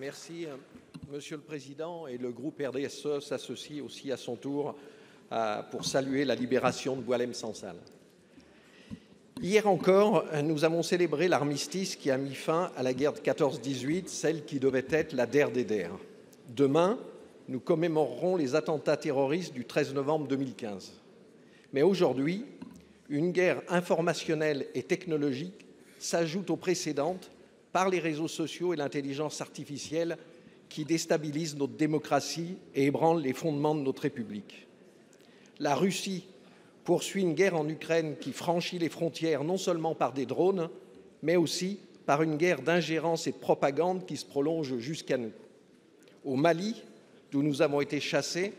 Merci, Monsieur le Président. Et le groupe RDSE s'associe aussi à son tour pour saluer la libération de Boualem Sansal. Hier encore, nous avons célébré l'armistice qui a mis fin à la guerre de 14-18, celle qui devait être la der des der. Demain, nous commémorerons les attentats terroristes du 13 novembre 2015. Mais aujourd'hui, une guerre informationnelle et technologique s'ajoute aux précédentes par les réseaux sociaux et l'intelligence artificielle qui déstabilisent notre démocratie et ébranlent les fondements de notre République. La Russie poursuit une guerre en Ukraine qui franchit les frontières non seulement par des drones, mais aussi par une guerre d'ingérence et de propagande qui se prolonge jusqu'à nous. Au Mali, d'où nous avons été chassés,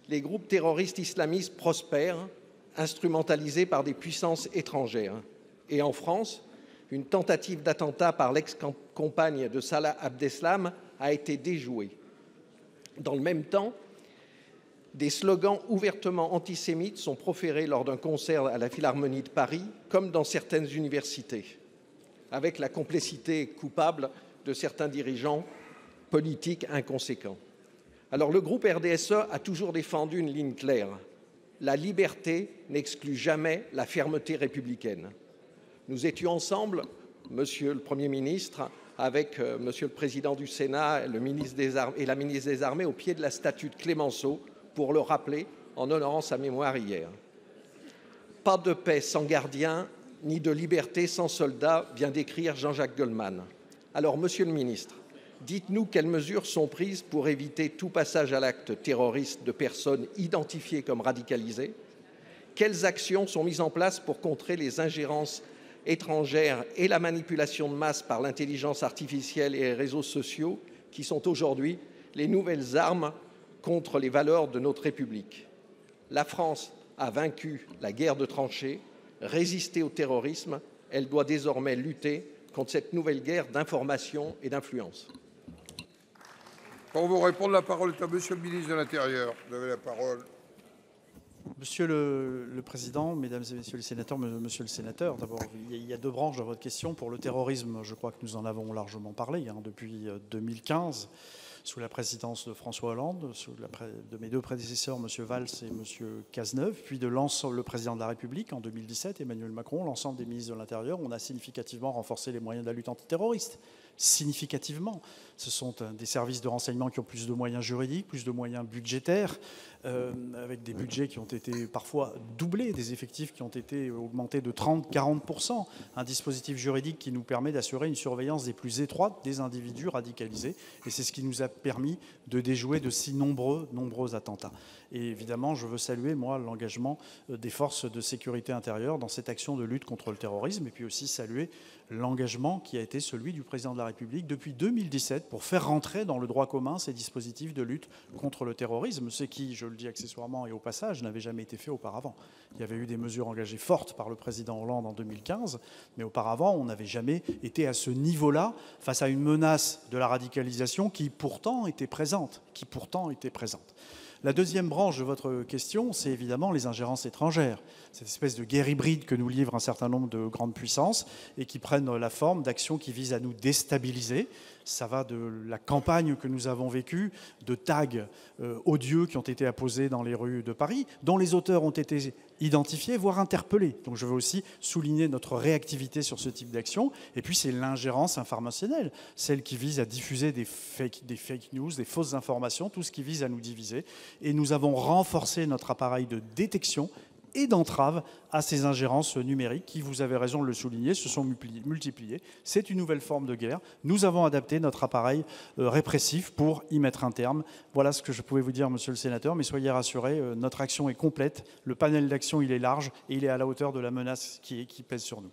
les groupes terroristes islamistes prospèrent, instrumentalisés par des puissances étrangères. Et en France, une tentative d'attentat par l'ex-compagne de Salah Abdeslam a été déjouée. Dans le même temps, des slogans ouvertement antisémites sont proférés lors d'un concert à la Philharmonie de Paris, comme dans certaines universités, avec la complicité coupable de certains dirigeants politiques inconséquents. Alors le groupe RDSE a toujours défendu une ligne claire. La liberté n'exclut jamais la fermeté républicaine. Nous étions ensemble, Monsieur le Premier ministre, avec Monsieur le Président du Sénat le ministre des Armées, et la ministre des Armées au pied de la statue de Clémenceau pour le rappeler en honorant sa mémoire hier. Pas de paix sans gardien, ni de liberté sans soldats, vient d'écrire Jean-Jacques Goldman. Alors, Monsieur le ministre, dites-nous quelles mesures sont prises pour éviter tout passage à l'acte terroriste de personnes identifiées comme radicalisées. Quelles actions sont mises en place pour contrer les ingérences étrangères et la manipulation de masse par l'intelligence artificielle et les réseaux sociaux qui sont aujourd'hui les nouvelles armes contre les valeurs de notre République. La France a vaincu la guerre de tranchées, résisté au terrorisme. Elle doit désormais lutter contre cette nouvelle guerre d'information et d'influence. Pour vous répondre, la parole est à Monsieur le ministre de l'Intérieur. Vous avez la parole. Monsieur le Président, Mesdames et Messieurs les sénateurs, Monsieur le Sénateur, d'abord, il y a deux branches dans votre question. Pour le terrorisme, je crois que nous en avons largement parlé depuis 2015, sous la présidence de François Hollande, de mes deux prédécesseurs, M. Valls et M. Cazeneuve, puis de l'ensemble, le Président de la République en 2017, Emmanuel Macron, l'ensemble des ministres de l'Intérieur. On a significativement renforcé les moyens de la lutte antiterroriste. Significativement. Ce sont des services de renseignement qui ont plus de moyens juridiques, plus de moyens budgétaires, avec des budgets qui ont été parfois doublés, des effectifs qui ont été augmentés de 30-40%, un dispositif juridique qui nous permet d'assurer une surveillance des plus étroites des individus radicalisés. Et c'est ce qui nous a permis de déjouer de si nombreux attentats. Et évidemment, je veux saluer, moi, l'engagement des forces de sécurité intérieure dans cette action de lutte contre le terrorisme, et puis aussi saluer l'engagement qui a été celui du Président de la République depuis 2017 pour faire rentrer dans le droit commun ces dispositifs de lutte contre le terrorisme, ce qui, je le dis accessoirement et au passage, n'avait jamais été fait auparavant. Il y avait eu des mesures engagées fortes par le Président Hollande en 2015, mais auparavant, on n'avait jamais été à ce niveau-là face à une menace de la radicalisation qui pourtant était présente. La deuxième branche de votre question, c'est évidemment les ingérences étrangères. Cette espèce de guerre hybride que nous livrent un certain nombre de grandes puissances et qui prennent la forme d'actions qui visent à nous déstabiliser. Ça va de la campagne que nous avons vécue, de tags odieux qui ont été apposés dans les rues de Paris, dont les auteurs ont été identifiés, voire interpellés. Donc je veux aussi souligner notre réactivité sur ce type d'action. Et puis c'est l'ingérence informationnelle, celle qui vise à diffuser des fake news, des fausses informations, tout ce qui vise à nous diviser. Et nous avons renforcé notre appareil de détection et d'entrave à ces ingérences numériques qui, vous avez raison de le souligner, se sont multipliées. C'est une nouvelle forme de guerre. Nous avons adapté notre appareil répressif pour y mettre un terme. Voilà ce que je pouvais vous dire, Monsieur le Sénateur, mais soyez rassurés, notre action est complète, le panel d'action il est large et il est à la hauteur de la menace qui pèse sur nous.